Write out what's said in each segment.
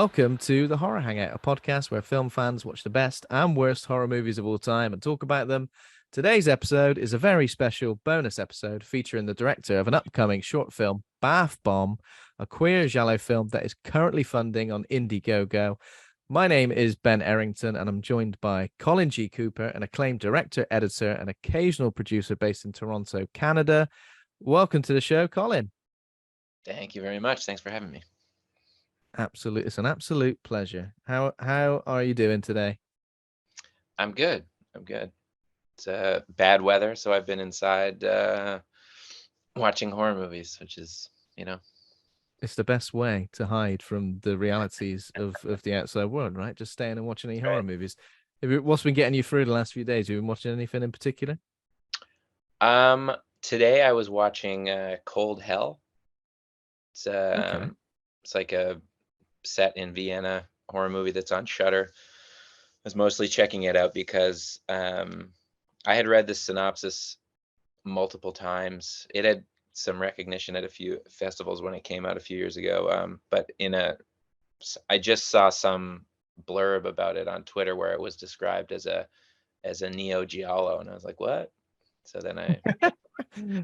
Welcome to the Horror Hangout, a podcast where film fans watch the best and worst horror movies of all time and talk about them. Today's episode is a very special bonus episode featuring the director of an upcoming short film, Bath Bomb, a queer Giallo film that is currently funding on Indiegogo. My name is Ben Errington, and I'm joined by Colin G Cooper, an acclaimed director, editor, and occasional producer based in Toronto, Canada. Welcome to the show, Colin. Thank you very much. Thanks for having me. Absolutely, it's an absolute pleasure. How are you doing today? I'm good. It's bad weather, so I've been inside watching horror movies, which is, It's the best way to hide from the realities of the outside world, right? Just staying and watching any horror movies. What's been getting you through the last few days? Have you been watching anything in particular? Today I was watching Cold Hell. It's Okay. it's like a set in Vienna horror movie that's on Shudder. I was mostly checking it out because I had read the synopsis multiple times. It had some recognition at a few festivals when it came out a few years ago. But I just saw some blurb about it on Twitter where it was described as a neo Giallo, and I was like, what? So then and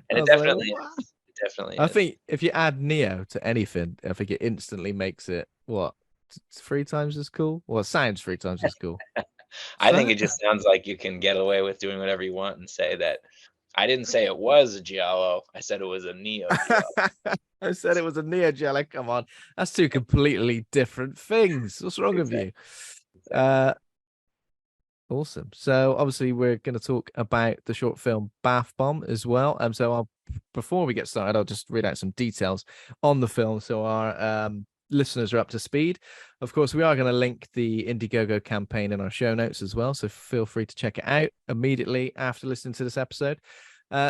it definitely is. It definitely I is. think if you add Neo to anything, I think it instantly makes it what 3 times as cool. Well, it sounds 3 times as cool. I think it just sounds like you can get away with doing whatever you want and say that. I didn't say it was a Giallo. I said it was a neo Giallo. I said it was a Neo Giallo. Come on, that's two completely different things. What's wrong with you? Awesome. So obviously we're going to talk about the short film Bath Bomb as well. Before we get started, I'll just read out some details on the film so our listeners are up to speed. Of course, we are going to link the Indiegogo campaign in our show notes as well, so feel free to check it out immediately after listening to this episode.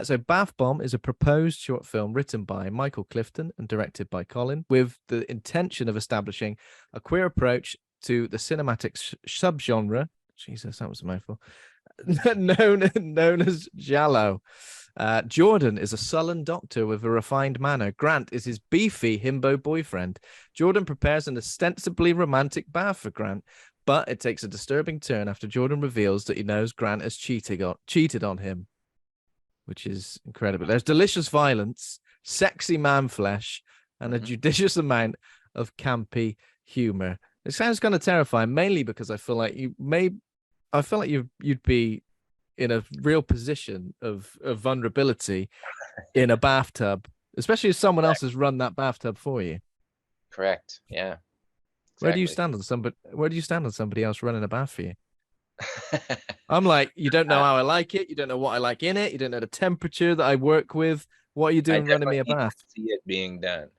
So Bath Bomb is a proposed short film written by Michael Clifton and directed by Colin, with the intention of establishing a queer approach to the cinematic subgenre. Jesus, that was a mouthful. known as Giallo. Jordan is a sullen doctor with a refined manner. Grant is his beefy himbo boyfriend. Jordan prepares an ostensibly romantic bath for Grant, but it takes a disturbing turn after Jordan reveals that he knows Grant has cheated on him, which is incredible. There's delicious violence, sexy man flesh, and a judicious amount of campy humor. It sounds kind of terrifying, mainly because I feel like you'd be in a real position of vulnerability in a bathtub, especially if someone else has run that bathtub for you. Correct. Yeah. Exactly. Where do you stand on somebody else running a bath for you? I'm like, you don't know how I like it. You don't know what I like in it. You don't know the temperature that I work with. What are you doing running me a bath? See it being done.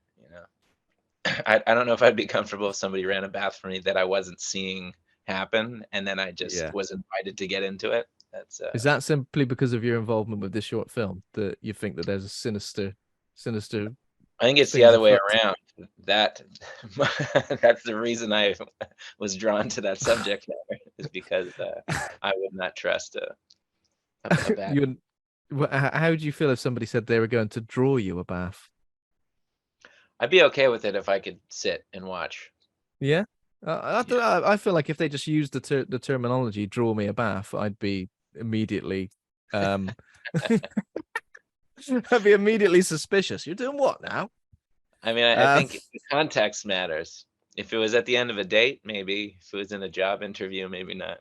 I don't know if I'd be comfortable if somebody ran a bath for me that I wasn't seeing happen, and then I just was invited to get into it. Is that simply because of your involvement with this short film that you think that there's a sinister? I think it's the other way around. That's the reason I was drawn to that subject matter, is because I would not trust a bath. How would you feel if somebody said they were going to draw you a bath? I'd be okay with it if I could sit and watch. Yeah. I feel like if they just used the terminology "draw me a bath," I'd be immediately, I'd be immediately suspicious. You're doing what now? I mean, I think the context matters. If it was at the end of a date, maybe. If it was in a job interview, maybe not.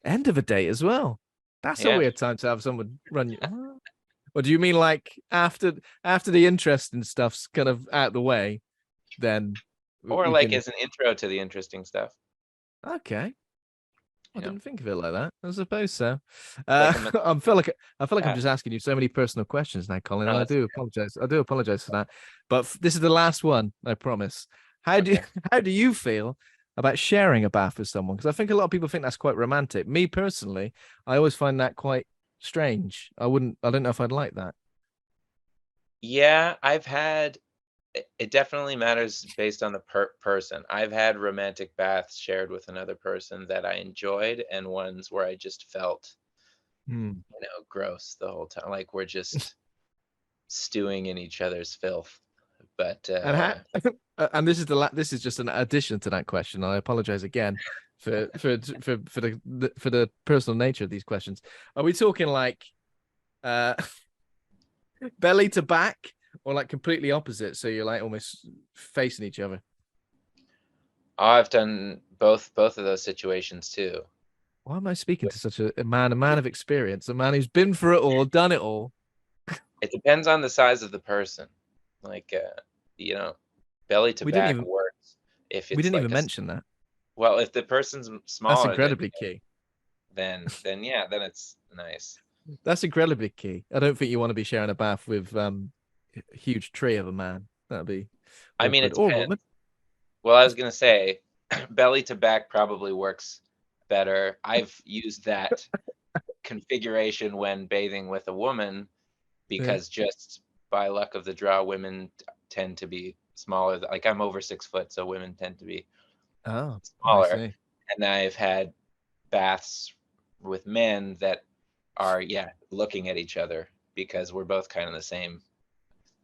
End of a date as well. That's a weird time to have someone run you. Or do you mean like after the interesting stuff's kind of out the way, then? Or like as an intro to the interesting stuff. Okay. I didn't think of it like that. I suppose so. I feel like I'm just asking you so many personal questions now, Colin. And I do apologize. I do apologize for that. But this is the last one, I promise. How do you feel about sharing a bath with someone? Because I think a lot of people think that's quite romantic. Me personally, I always find that quite strange. I don't know if I'd like that. Yeah, it definitely matters based on the person. I've had romantic baths shared with another person that I enjoyed, and ones where I just felt, gross the whole time. Like we're just stewing in each other's filth. But And and this is this is just an addition to that question. I apologize again for the personal nature of these questions. Are we talking like uh belly to back, or like completely opposite? So you're like almost facing each other. I've done both of those situations too. Why am I speaking to such a man of experience, a man who's been through it all, done it all? It depends on the size of the person. Like, you know, belly to We didn't back even works if we it's didn't like even mention that. well, if the person's That's smaller than incredibly key. then yeah, then it's nice. That's incredibly key. I don't think you want to be sharing a bath with a huge tree of a man. That'd be I mean, awkward. it Or depends. woman. Well, I was gonna say, belly to back probably works better. I've used that configuration when bathing with a woman Yeah. because just by luck of the draw, women tend to be smaller. Like I'm over 6 foot, so women tend to be Oh, I smaller. see. And I've had baths with men that are, yeah, looking at each other because we're both kind of the same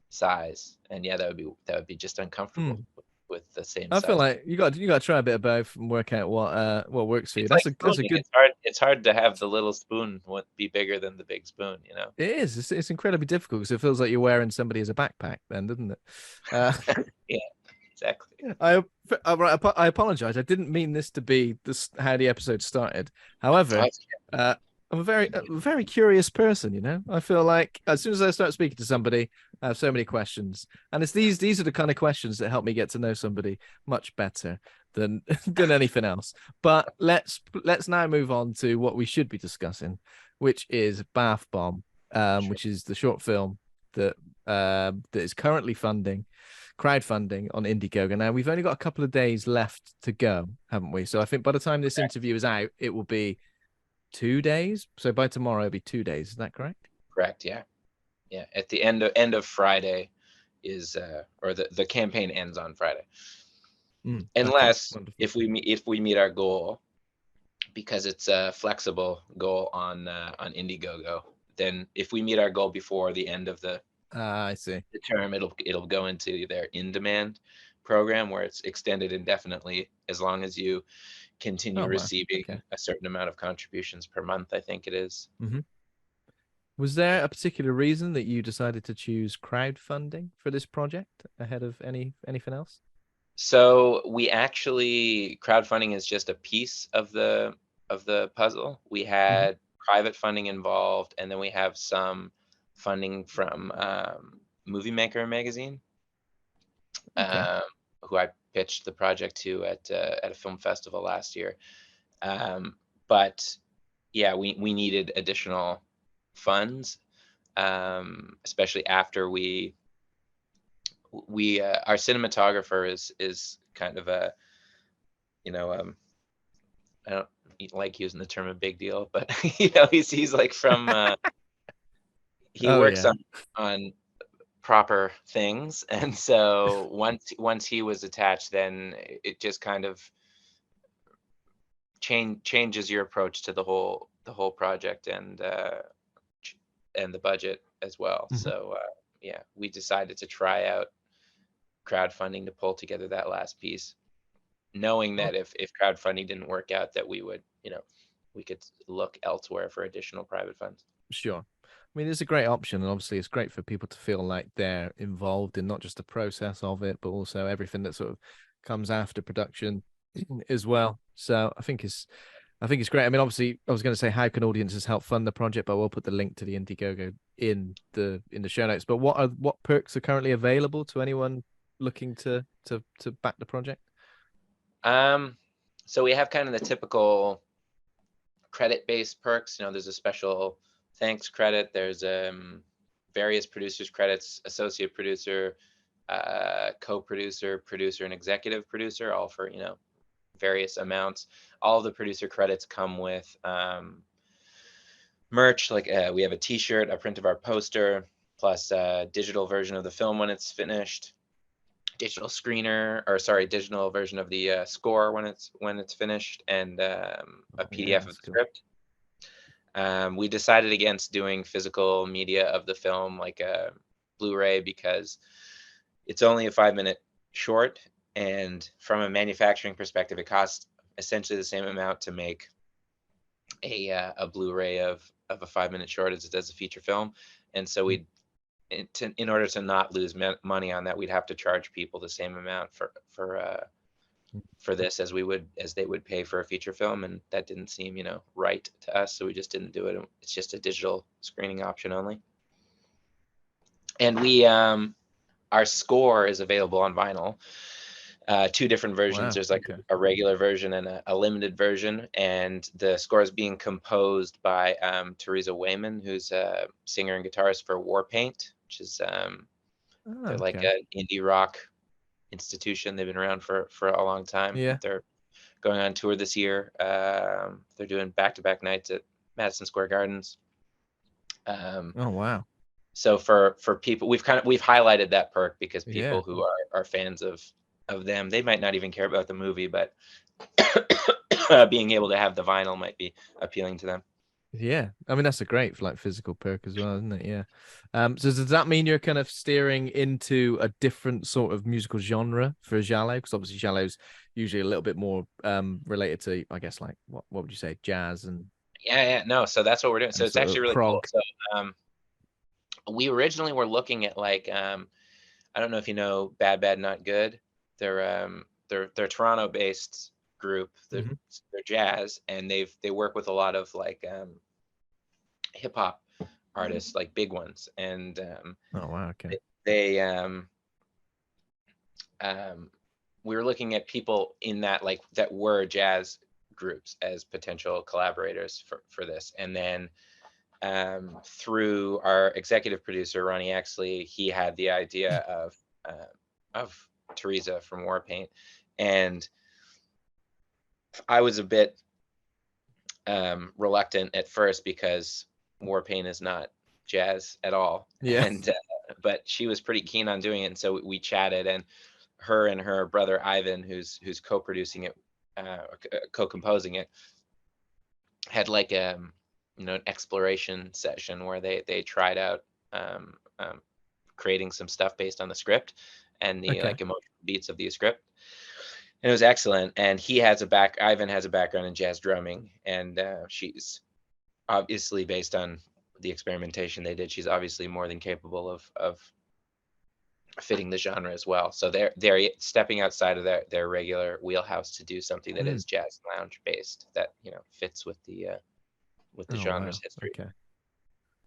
size. And yeah, that would be just uncomfortable Hmm. with the same I feel size. like you got to try a bit of both and work out what works for you. It's like That's a spooning. good. It's hard to have the little spoon be bigger than the big spoon, you know? It is. It's incredibly difficult because it feels like you're wearing somebody as a backpack, then, doesn't it? Uh, Yeah, exactly. I I apologize. I didn't mean this to be this how the episode started. However, uh, I'm a very curious person. You know, I feel like as soon as I start speaking to somebody, I have so many questions, and it's these are the kind of questions that help me get to know somebody much better than than anything else. But let's now move on to what we should be discussing, which is Bath Bomb, Sure. which is the short film that that is currently crowdfunding on Indiegogo. Now we've only got a couple of days left to go, haven't we? So I think by the time this interview is out, it will be 2 days. So by tomorrow, it'll be 2 days. Is that correct? Correct. Yeah. Yeah. At the end of Friday is or the campaign ends on Friday. Okay, Unless wonderful. if we meet our goal, because it's a flexible goal on Indiegogo, then if we meet our goal before the end of I see. the term, it'll go into their in-demand program where it's extended indefinitely as long as you continue Oh wow. receiving Okay. a certain amount of contributions per month, I think it is. Mm-hmm. Was there a particular reason that you decided to choose crowdfunding for this project ahead of anything else? So we actually crowdfunding is just a piece of the puzzle. We Mm-hmm. had private funding involved, and then we have some funding from Movie Maker magazine, Okay. um, who I pitched the project to at a film festival last year. But yeah, we needed additional funds, especially after we our cinematographer is kind of a, you know, I don't like using the term a big deal, but you know, he's like from he Oh works yeah. on proper things, and so once he was attached, then it just kind of changes your approach to the whole project and the budget as well. Mm-hmm. So yeah, we decided to try out crowdfunding to pull together that last piece, knowing that if crowdfunding didn't work out, that we would, you know, we could look elsewhere for additional private funds. Sure. I mean, it's a great option, and obviously, it's great for people to feel like they're involved in not just the process of it, but also everything that sort of comes after production as well. So I think it's great. I mean, obviously, I was going to say how can audiences help fund the project, but we'll put the link to the Indiegogo in the show notes. But what perks are currently available to anyone looking to back the project? Um, so we have kind of the typical credit-based perks. You know, there's a special thanks credit. There's various producers credits, associate producer, co-producer, producer, and executive producer, all for, you know, various amounts. All of the producer credits come with merch. Like we have a T-shirt, a print of our poster, plus a digital version of the film when it's finished, digital screener, or sorry, digital version of the score when it's finished, and a Oh, yeah, PDF of that's the cool. script. We decided against doing physical media of the film, like a Blu-ray, because it's only a 5-minute short, and from a manufacturing perspective, it costs essentially the same amount to make a Blu-ray of a 5-minute short as it does a feature film. And so in order to not lose money on that, we'd have to charge people the same amount for this as they would pay for a feature film, and that didn't seem, right to us, so we just didn't do it. It's just a digital screening option only. And our score is available on vinyl. 2 different versions. Wow, There's like okay. a regular version and a limited version, and the score is being composed by Teresa Wayman, who's a singer and guitarist for Warpaint, which is they're like Okay. an indie rock institution. They've been around for a long time. Yeah. They're going on tour this year. They're doing back-to-back nights at Madison Square Gardens. Oh wow. So for people, we've highlighted that perk because Yeah. people who are fans of them, they might not even care about the movie, but being able to have the vinyl might be appealing to them. Yeah, I mean that's a great like physical perk as well, isn't it? Yeah. So does that mean you're kind of steering into a different sort of musical genre for Giallo? Because obviously Giallo's usually a little bit more related to, I guess, like what would you say, jazz Yeah, no. So that's what we're doing. So and it's sort actually of really cool. prog. So we originally were looking at like I don't know if you know Bad Bad Not Good. They're Toronto-based group. They're Mhm. jazz, and they work with a lot of like hip hop artists, like big ones, and Oh wow, okay. they we were looking at people in that like that were jazz groups as potential collaborators for this, and then through our executive producer Ronnie Exley, he had the idea of Teresa from Warpaint, and I was a bit reluctant at first because Warpaint is not jazz at all, Yeah. and but she was pretty keen on doing it, and so we chatted, and her brother Ivan, who's co-producing it, co-composing it, had like an exploration session where they tried out um, um, creating some stuff based on the script and the Okay. like emotional beats of the script. And it was excellent. And Ivan has a background in jazz drumming, and she's obviously, based on the experimentation they did, she's obviously more than capable of fitting the genre as well. So they're stepping outside of their regular wheelhouse to do something that Mm. is jazz lounge based, that fits with the Oh genre's wow. history. Okay.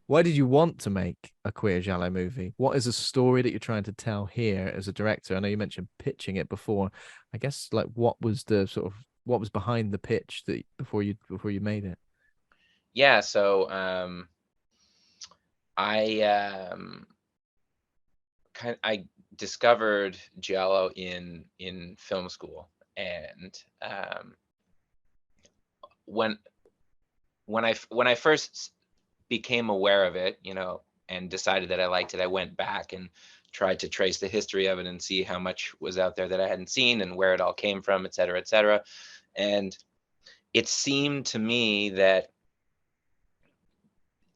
Why did you want to make a queer Giallo movie? What is a story that you're trying to tell here as a director? I know you mentioned pitching it before. I guess like what was the sort of what was behind the pitch that before you made it? Yeah, so I I discovered Giallo in film school, and when when I first became aware of it, and decided that I liked it, I went back and tried to trace the history of it and see how much was out there that I hadn't seen and where it all came from, et cetera, et cetera. And it seemed to me that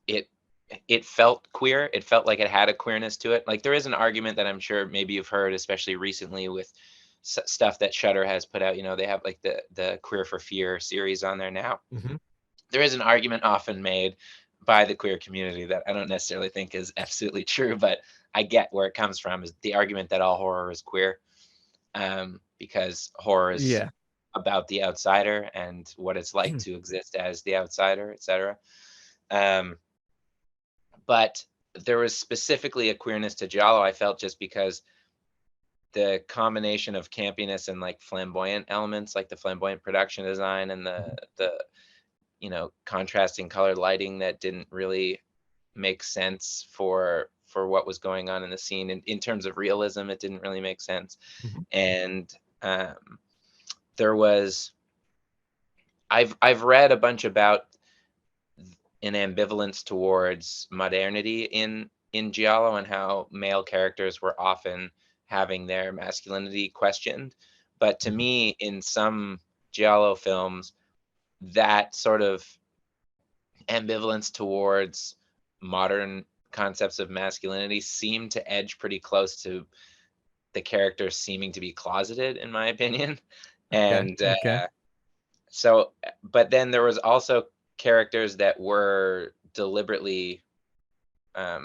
it it felt queer. It felt like it had a queerness to it. Like there is an argument that I'm sure maybe you've heard, especially recently with stuff that Shudder has put out. They have like the Queer for Fear series on there now. Mm-hmm. There is an argument often made by the queer community that I don't necessarily think is absolutely true, but I get where it comes from. Is the argument that all horror is queer, because horror is Yeah. about the outsider and what it's like to exist as the outsider, etc. Um, but there was specifically a queerness to Giallo, I felt, just because the combination of campiness and like flamboyant elements, like the flamboyant production design and the contrasting colored lighting that didn't really make sense for what was going on in the scene. In terms of realism, it didn't really make sense. Mhm. And there was I've read a bunch about an ambivalence towards modernity in Giallo, and how male characters were often having their masculinity questioned. But to Mhm. me, in some Giallo films, that sort of ambivalence towards modern concepts of masculinity seemed to edge pretty close to the characters seeming to be closeted, in my opinion. Okay. And Okay. so, but then there was also characters that were deliberately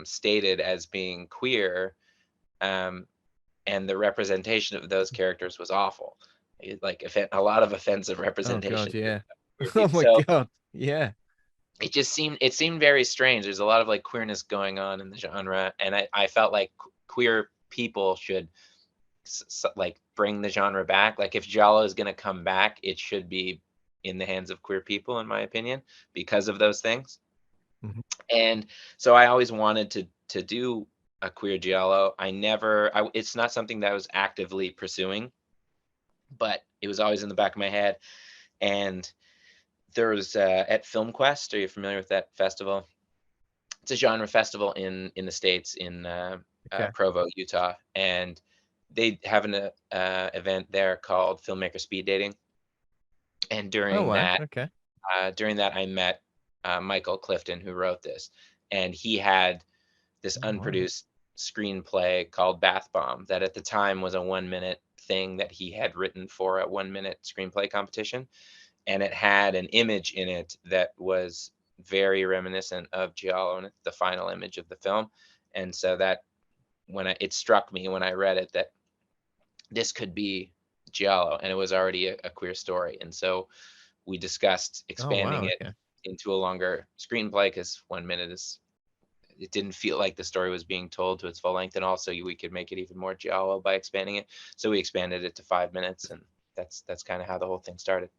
stated as being queer, um, and the representation of those characters was awful. Like a lot of offensive Oh representation God, yeah. of queer Oh people. my So God, yeah. it seemed very strange. There's a lot of like queerness going on in the genre, and I felt like queer people should like bring the genre back. Like if Giallo is going to come back, it should be in the hands of queer people, in my opinion, because of those things. Mhm. And so I always wanted to do a queer Giallo. It's not something that I was actively pursuing, but it was always in the back of my head. And there was at Film Quest. Are you familiar with that festival? It's a genre festival in the States, in Okay. Provo, Utah, and they have an event there called Filmmaker Speed Dating. And Oh wow. Okay. during that, I met Michael Clifton, who wrote this, and he had this Oh, wow. unproduced screenplay called Bath Bomb that at the time was a 1 minute thing that he had written for a 1 minute screenplay competition. And it had an image in it that was very reminiscent of Giallo, and it's the final image of the film. And so that it struck me when I read it that this could be Giallo, and it was already a queer story. And so we discussed Oh expanding wow. it Okay. into a longer screenplay, because 1 minute is it didn't feel like the story was being told to its full length, and also we could make it even more Giallo by expanding it. So we expanded it to 5 minutes, and that's kind of how the whole thing started.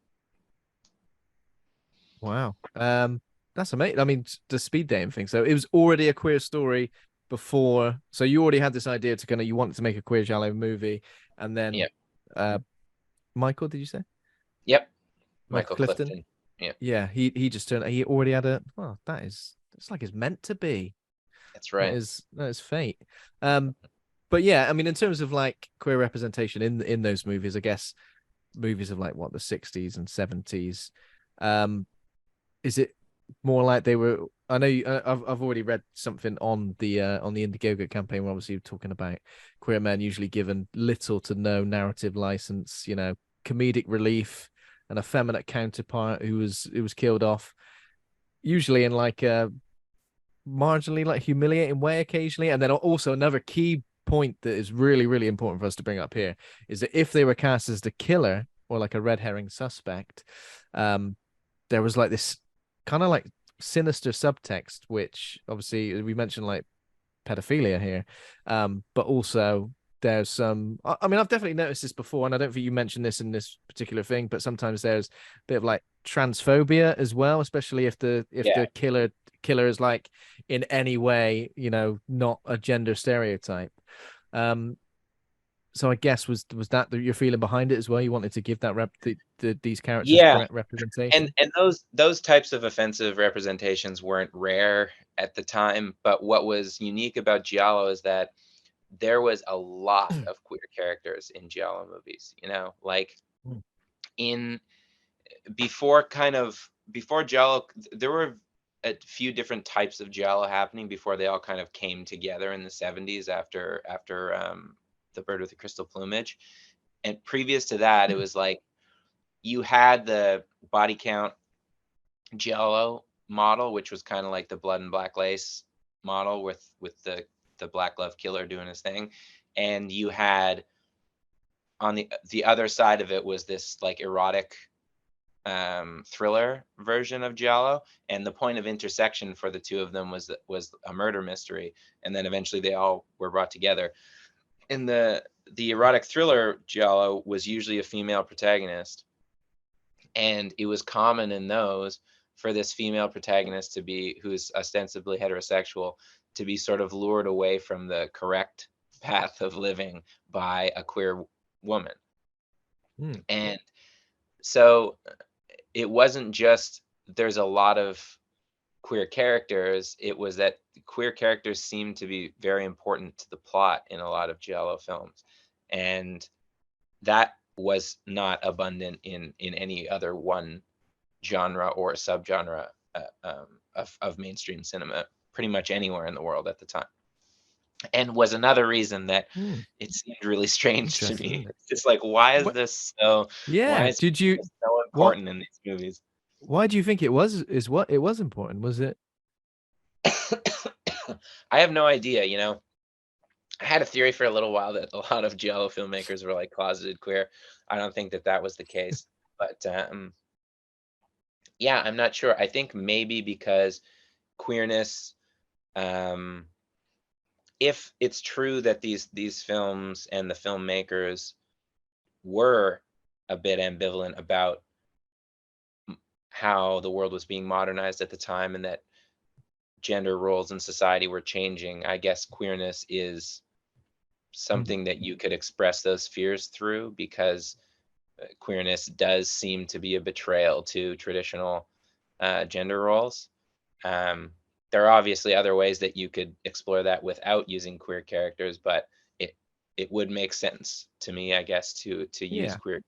Wow. That's amazing. I mean, the speed dating thing. So it was already a queer story before. So you already had this idea to kind of you wanted to make a queer Giallo movie, and then Yep. uh Michael, did you say? Yep. Michael Michael Clifton? Clifton. Yep. Yeah, he just turned he already had a well, that is it's like it's meant to be. That's right. That is fate. But yeah, I mean in terms of like queer representation in those movies, I guess movies of like what the 60s and 70s, um, is it more like they were I know I've already read something on the Indiegogo campaign where obviously you're talking about queer men usually given little to no narrative license, comedic relief, an effeminate counterpart who was killed off, usually in like a marginally like humiliating way occasionally. And then also another key point that is really, really important for us to bring up here is that if they were cast as the killer or like a red herring suspect, um, there was like this kind of like sinister subtext, which obviously we mentioned like pedophilia here, but also there's some. I mean, I've definitely noticed this before, and I don't think you mentioned this in this particular thing, but sometimes there's a bit of like transphobia as well, especially if Yeah. the killer is like in any way, not a gender stereotype. Um, so I guess was that your feeling behind it as well? You wanted to give that these characters Yeah. correct And representation. those types of offensive representations weren't rare at the time, but what was unique about Giallo is that there was a lot of queer characters in Giallo movies, like in before Giallo, there were a few different types of Giallo happening before they all kind of came together in the 70s after The Bird with the Crystal Plumage. And previous to that, it was like you had the body count Giallo model, which was kind of like the blood and black lace model with the black glove killer doing his thing. And you had on the other side of it was this like erotic thriller version of Giallo, and the point of intersection for the two of them was a murder mystery, and then eventually they all were brought together. In the erotic thriller Giallo was usually a female protagonist, and it was common in those for this female protagonist to be who's ostensibly heterosexual to be sort of lured away from the correct path of living by a queer woman. Hmm. And so it wasn't just there's a lot of queer characters, it was that queer characters seemed to be very important to the plot in a lot of Giallo films. And that was not abundant in any other one genre or subgenre of mainstream cinema, pretty much anywhere in the world at the time. and was another reason that Hmm, it seemed really strange to me. interesting. It's just like, why is What? this so? Why Yeah. is Did you? this so What? important in these movies? Why do you think it was? Is what it was important? Was it? I have no idea. I had a theory for a little while that a lot of Giallo filmmakers were like closeted queer. I don't think that that was the case, but yeah, I'm not sure. I think maybe because queerness, um, if it's true that these films and the filmmakers were a bit ambivalent about how the world was being modernized at the time and that gender roles in society were changing, I guess queerness is Hmm, something that you could express those fears through because queerness does seem to be a betrayal to traditional gender roles. Um, there are obviously other ways that you could explore that without using queer characters, but it would make sense to me, I guess, to use yeah. queer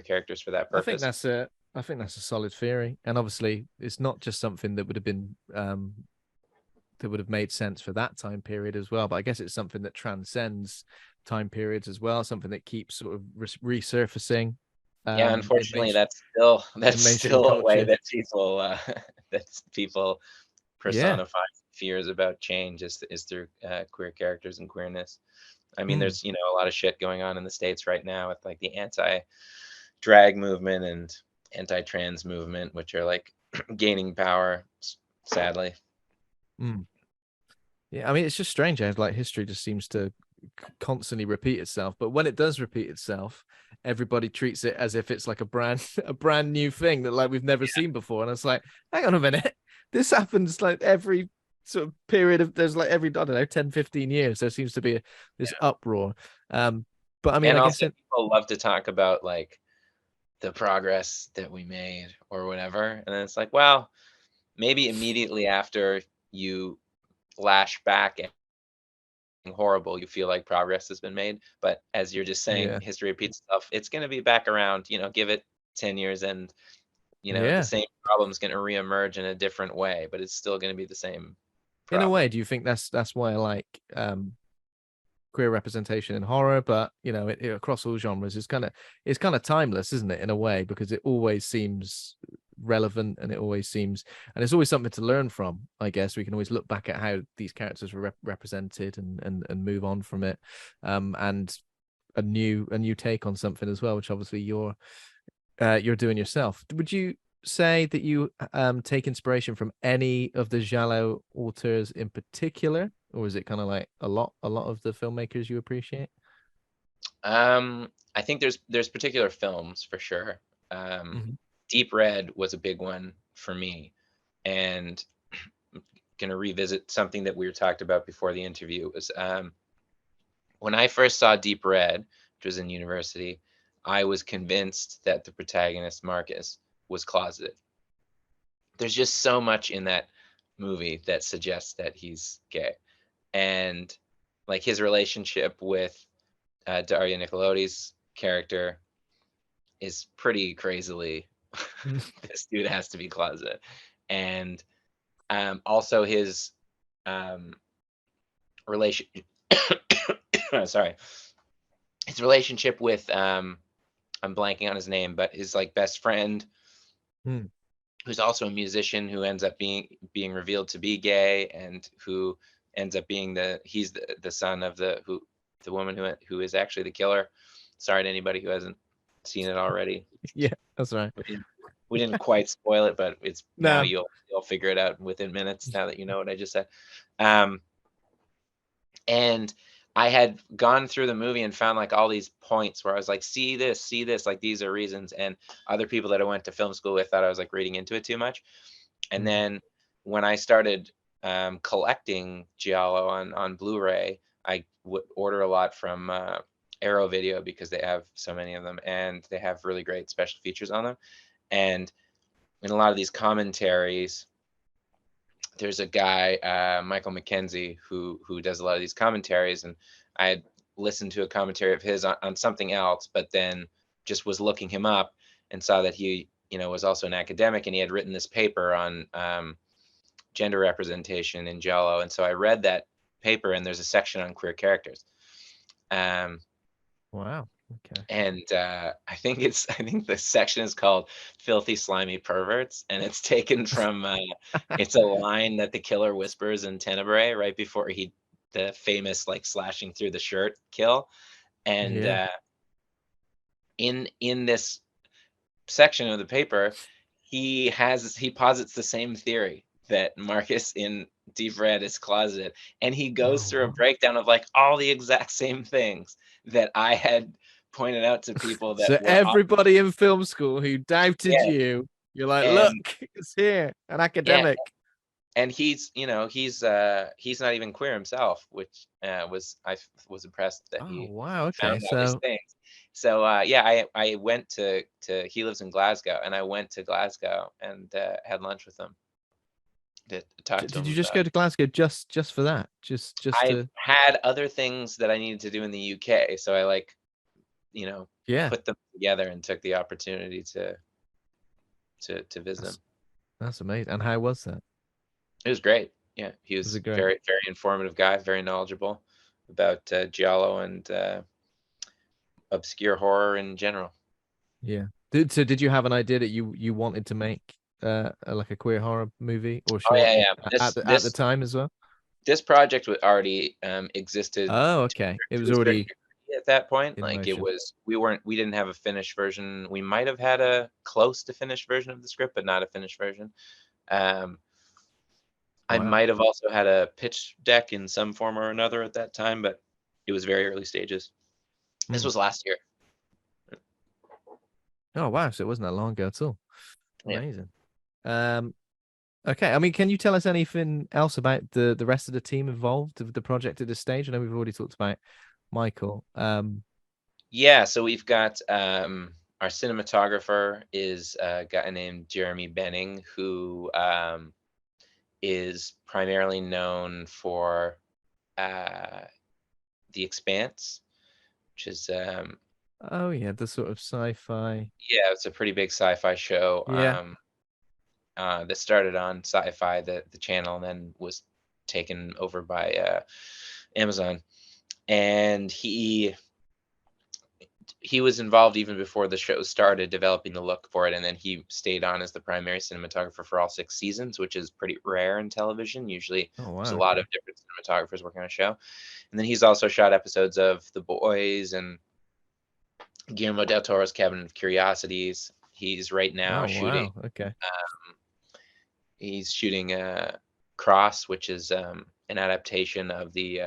characters for that I think purpose. that's a. I think that's a solid theory, and obviously, it's not just something that would have been that would have made sense for that time period as well. But I guess it's something that transcends time periods as well, something that keeps sort of resurfacing Yeah, in unfortunately, that's still that's mainstream still a way culture. that people that people Yeah. personify fears about change is through queer characters and queerness. I mean, Mm. there's a lot of shit going on in the States right now with like the anti-drag movement and anti-trans movement, which are like gaining power, sadly. Mm. Yeah, I mean, it's just strange how like history just seems to constantly repeat itself. But when it does repeat itself, everybody treats it as if it's like a brand a brand new thing that like we've never seen before. And it's like, hang on a minute, this happens like every sort of period of there's like every I don't know 10, 15 years there seems to be this uproar. Um, but I mean, And I guess also people love to talk about like the progress that we made or whatever. And then it's like, well, maybe immediately after you lash back and horrible, you feel like progress has been made. But as you're just saying, yeah, history repeats itself. It's going to be back around, give it 10 years and, the yeah. same problem's going to reemerge in a different way, but it's still going to be the same In a way, problem. do you think that's why I like queer representation in horror, but across all genres it's kind of timeless, isn't it, in a way, because it always seems relevant and it always seems and it's always something to learn from. I guess we can always look back at how these characters were represented and move on from it, and a new take on something as well, which obviously you're doing yourself. Would you say that you take inspiration from any of the Giallo authors in particular, or is it kind of like a lot of the filmmakers you appreciate? I think there's particular films for sure. Um, Mhm. Deep Red was a big one for me, and gonna revisit something that we were talked about before the interview was when I first saw Deep Red, which was in university, I was convinced that the protagonist Marcus was closeted. There's just so much in that movie that suggests that he's gay, and like his relationship with Daria Nicolodi's character is pretty crazily. This dude has to be closeted, and also his um, relation. Sorry, his relationship with I'm blanking on his name, but his like best friend, Mm. who's also a musician, who ends up being revealed to be gay, and who ends up being he's the son of the woman who is actually the killer. Sorry to anybody who hasn't seen it already. Yeah, that's right. We didn't, we didn't quite spoil it, but it's now No. you'll figure it out within minutes now that you know what I just said. Um, and I had gone through the movie and found like all these points where I was like, see this, like these are reasons. And other people that I went to film school with thought I was like reading into it too much. And Mm. then when I started collecting Giallo on Blu-ray, I would order a lot from Arrow Video because they have so many of them and they have really great special features on them. And in a lot of these commentaries, there's a guy, Michael McKenzie, who does a lot of these commentaries, and I had listened to a commentary of his on something else, but then just was looking him up and saw that he, was also an academic, and he had written this paper on gender representation in Giallo, and so I read paper, and there's a section on queer characters. Wow. Okay. And I think the section is called "Filthy Slimy Perverts," and it's taken from it's a line that the killer whispers in Tenebrae right before the famous like slashing through the shirt kill. And Yeah. in this section of the paper, he posits the same theory that Marcus in Deep Red is closeted, and he goes Oh, through a wow. breakdown of like all the exact same things that I had pointed out to people that So were everybody in film school who doubted yeah, you, you're like, look, and it's here, an yeah, academic. and he's he's not even queer himself, which was impressed that Oh, he wow. Okay. found all these So things. So yeah, I went to he lives in Glasgow, and I went to Glasgow and had lunch with him to talk to did you him just about. go to Glasgow just for that? Just I've to had other things that I needed to do in the UK, so I like, yeah. put them together and took the opportunity to visit him. That's that's amazing. And how was that? It was great. Yeah, he Was was it great? very, very informative guy, very knowledgeable about Giallo and obscure horror in general. Yeah. Did you have an idea that you wanted to make like a queer horror movie or Oh short yeah, yeah. at This the this time as well? this project already existed Oh, okay. It to was a certain already degree at that point. in Like motion. we didn't have a finished version. We might have had a close to finished version of the script, but not a finished version. Um, I Wow. might have also had a pitch deck in some form or another at that time, but it was very early stages. This Mm. was last year. Oh, wow. So it wasn't that long ago at all. Yeah. Amazing. Um, okay. I mean, can you tell us anything else about the rest of the team involved with the project at this stage? I know we've already talked about Michael. Yeah, so we've got our cinematographer is a guy named Jeremy Benning, who is primarily known for uh, The Expanse, which is Oh yeah, the sort of sci-fi. yeah, it's a pretty big sci-fi show Yeah. that started on Sci-Fi, the channel, and then was taken over by Amazon. And he was involved even before the show started, developing the look for it, and then he stayed on as the primary cinematographer for all 6 seasons, which is pretty rare in television. Usually, Oh there's wow. a lot Okay. of different cinematographers working on a show. And then he's also shot episodes of The Boys and Guillermo del Toro's Cabinet of Curiosities. He's right now Oh shooting. wow. Okay. He's shooting Cross, which is an adaptation of the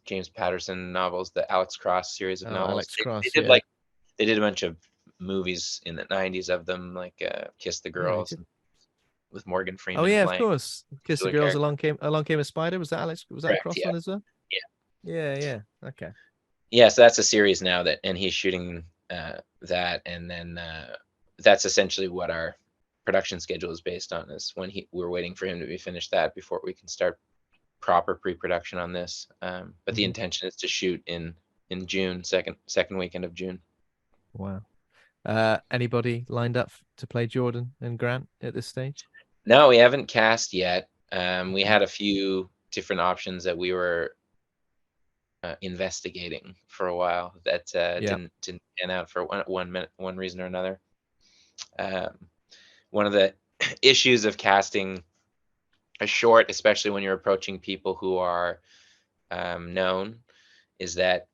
James Patterson novels, the Alex Cross series of Oh, novels. Alex They Cross. did Yeah. like they did a bunch of movies in the 90s of them, like Kiss the Yeah, they Girls did. and with Morgan Oh Freeman yeah, of playing course. Kiss the titular Girls. character. Along came a spider. Was that Alex? Was that a Correct. cross Yeah. one as well? Yeah. Yeah. Yeah. Okay. Yeah. So that's a series now and he's shooting that, and then that's essentially what our production schedule is based on. Is when we're waiting for him to be finished that before we can start proper pre-production on this. But the Hmm. intention is to shoot in June, second weekend of June. Wow. Anybody lined up to play Jordan and Grant at this stage? No, we haven't cast yet. We Okay. had a few different options that we were investigating for a while that Yeah. didn't pan out for one reason or another. Um, One of the issues of casting a short, especially when you're approaching people who are known, is that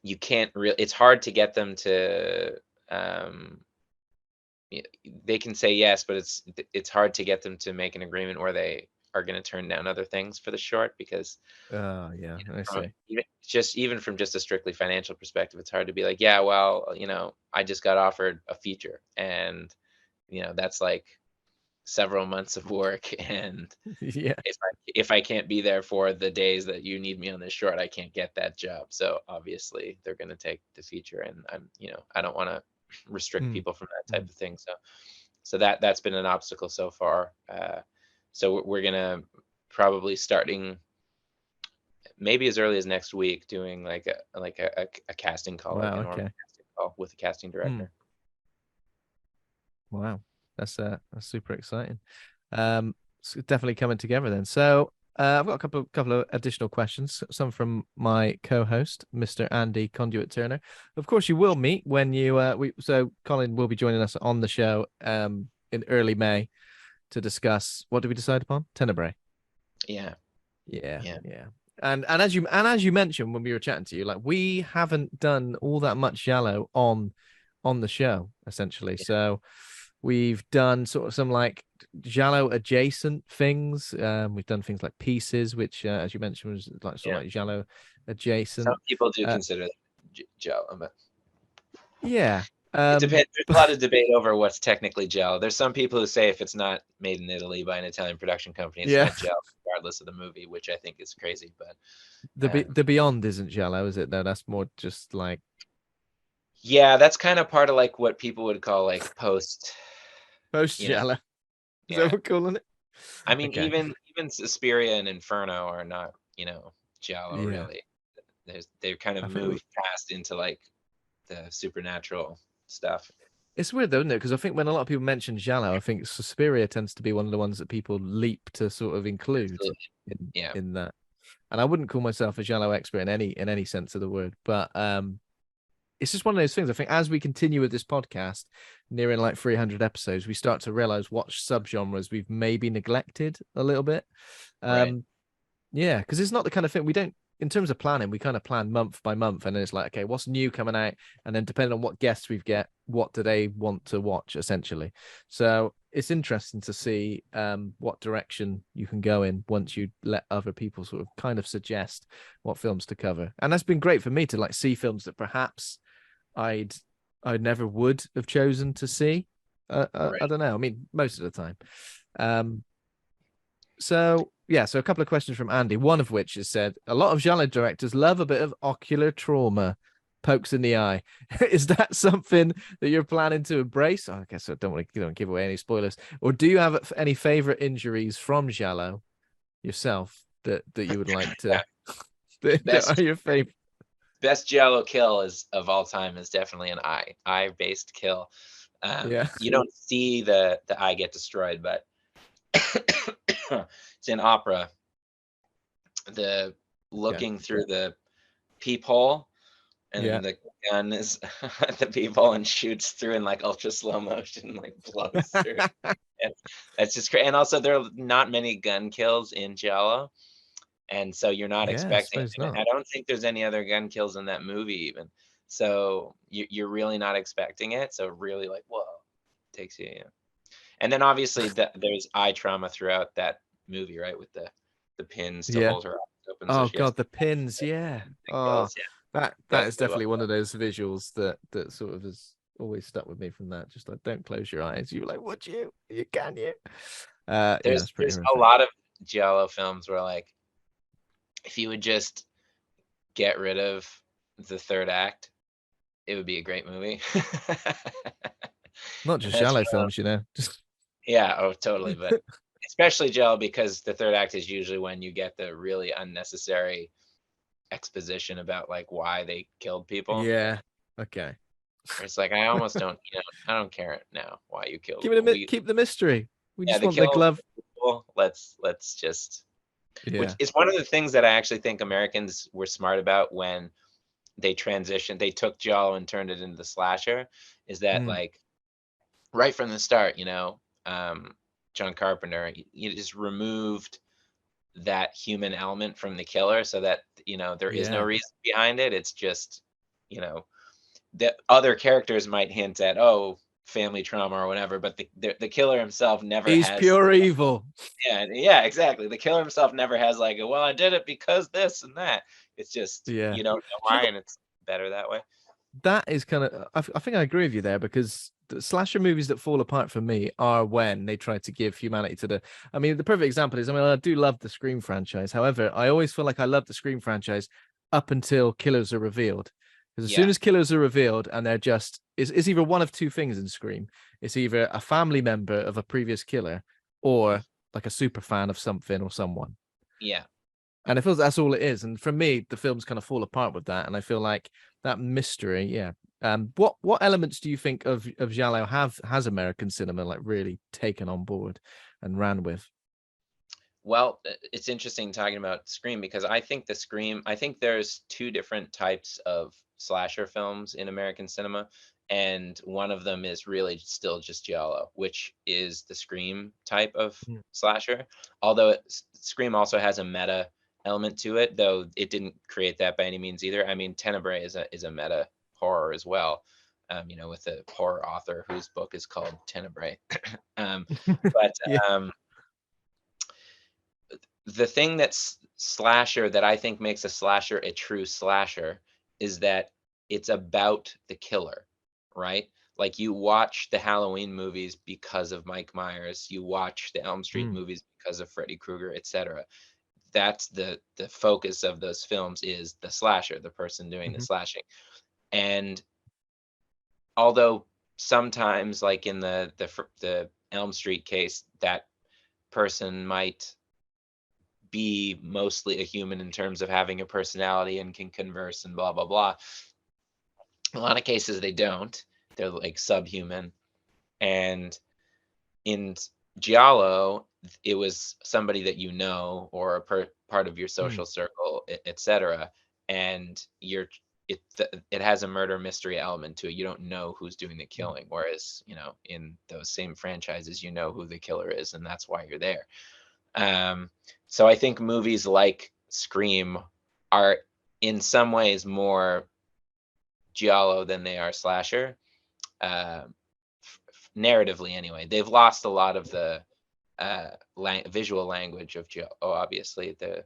you can't really. It's hard to get them to. Um, they can say yes, but it's hard to get them to make an agreement where they are going to turn down other things for the short because Oh yeah, I from see. even from just a strictly financial perspective, it's hard to be like, yeah, well, I just got offered a feature, and that's like several months of work, and Yeah. if I can't be there for the days that you need me on this short, I can't get that job. So obviously they're going to take the feature, and I don't want to restrict Mm, people from that type mm. of thing. So that's been an obstacle so far. So we're gonna probably starting maybe as early as next week doing like a casting call, like a Wow. normal Okay. casting call with a casting Mm, director. wow. That's super exciting. It's definitely coming together then. So, I've got a couple of additional questions. Some from my co-host, Mr. Andy Conduit Turner. Of course, you will meet when you so Colin will be joining us on the show in early May to discuss, what did we decide upon? Tenebrae. Yeah. Yeah. And as you mentioned when we were chatting to you, like, we haven't done all that much Giallo on the show, essentially. Yeah. So we've done sort of some like Giallo adjacent things. We've done things like Pieces, which, as you mentioned, was like sort of like Giallo adjacent. Some people do consider that Giallo, but yeah. it depends. There's a lot of debate over what's technically Giallo. There's some people who say if it's not made in Italy by an Italian production company, it's not Giallo, regardless of the movie, which I think is crazy. But the Beyond isn't Giallo, is it? No, that's more just like, yeah, that's kind of part of like what people would call like post Giallo. Is that what we're calling it? I mean, Okay. even Suspiria and Inferno are not, Giallo Yeah. really. They're kind of moved past into like the supernatural stuff. It's weird though, isn't it? Because I think when a lot of people mention Giallo, I think Suspiria tends to be one of the ones that people leap to sort of include in that. And I wouldn't call myself a Giallo expert in any sense of the word, but it's just one of those things. I think as we continue with this podcast, nearing like 300 episodes, we start to realize what subgenres we've maybe neglected a little bit. Right. Yeah, because it's not the kind of thing we don't, in terms of planning, we kind of plan month by month, and then it's like, okay, what's new coming out, and then depending on what guests we get, what do they want to watch, essentially. So it's interesting to see what direction you can go in once you let other people sort of kind of suggest what films to cover, and that's been great for me to like see films that perhaps I never would have chosen to see. Right. I don't know. I mean, most of the time. So a couple of questions from Andy, one of which is said, a lot of Giallo directors love a bit of ocular trauma, pokes in the eye. Is that something that you're planning to embrace? I guess I don't give away any spoilers. Or do you have any favorite injuries from Giallo yourself that you would like to that are your favorite? Best Giallo kill of all time is definitely an eye-based kill. You don't see the eye get destroyed, but it's in opera. The looking through the peephole, and the gun is at the peephole and shoots through in like ultra slow motion, like blows through. And that's just great. And also, there are not many gun kills in Giallo, and so you're not expecting. I don't think there's any other gun kills in that movie even. So you're really not expecting it. So really, like, whoa, takes you. And then obviously there's eye trauma throughout that movie, right? With the pins to hold her eyes open. Oh So God, the pins, Oh, that is definitely one of those visuals that sort of has always stuck with me from that. Just like, don't close your eyes. You're like, would you? Can you? There's a lot of Giallo films where, like, if you would just get rid of the third act, it would be a great movie. Not just Giallo films, just yeah, oh totally, but especially Giallo, because the third act is usually when you get the really unnecessary exposition about like why they killed people. Yeah. Okay. It's like, I almost don't, I don't care now why you killed. Keep the mystery. We just want the glove. Let's just. Which is one of the things that I actually think Americans were smart about when they transitioned. They took Giallo and turned it into the slasher. Is that like right from the start? John Carpenter, you just removed that human element from the killer, so that there is no reason behind it. It's just the other characters might hint at family trauma or whatever, but the killer himself never he's has pure evil. Yeah, exactly. The killer himself never has like, well, I did it because this and that. It's just you don't know why, and it's better that way. That is kind of, I think I agree with you there, because the slasher movies that fall apart for me are when they try to give humanity to the. I mean, the perfect example is, I do love the Scream franchise. However, I always feel like I love the Scream franchise up until killers are revealed. Because as soon as killers are revealed, and they're just, it's either one of two things in Scream. It's either a family member of a previous killer, or like a super fan of something or someone. Yeah. And it feels that's all it is. And for me, the films kind of fall apart with that. And I feel like that mystery, what elements do you think of Giallo has American cinema like really taken on board and ran with? Well, it's interesting talking about Scream because I think there's two different types of slasher films in American cinema, and one of them is really still just Giallo, which is the Scream type of Mm. slasher. Although Scream also has a meta element to it, though it didn't create that by any means either. I mean, Tenebrae is a meta horror as well. With a horror author whose book is called Tenebrae. But Yeah. um, the thing that's slasher that I think makes a slasher a true slasher is that it's about the killer, right? Like you watch the Halloween movies because of Mike Myers, you watch the Elm Street Mm. movies because of Freddy Krueger, etc. That's the focus of those films is the slasher, the person doing the Hmm. slashing. And although sometimes, like in the Elm Street case, that person might be mostly a human in terms of having a personality and can converse and blah blah blah. A lot of cases they don't. They're like subhuman. And in Giallo, it was somebody that you know or a part of your Mm. social circle, etc. And it has a murder mystery element to it. You don't know who's doing the Mm. killing, whereas in those same franchises, you know who the killer is, and that's why you're there. Um, so I think movies like Scream are in some ways more giallo than they are slasher. Narratively, anyway, they've lost a lot of the visual language of giallo. Obviously, the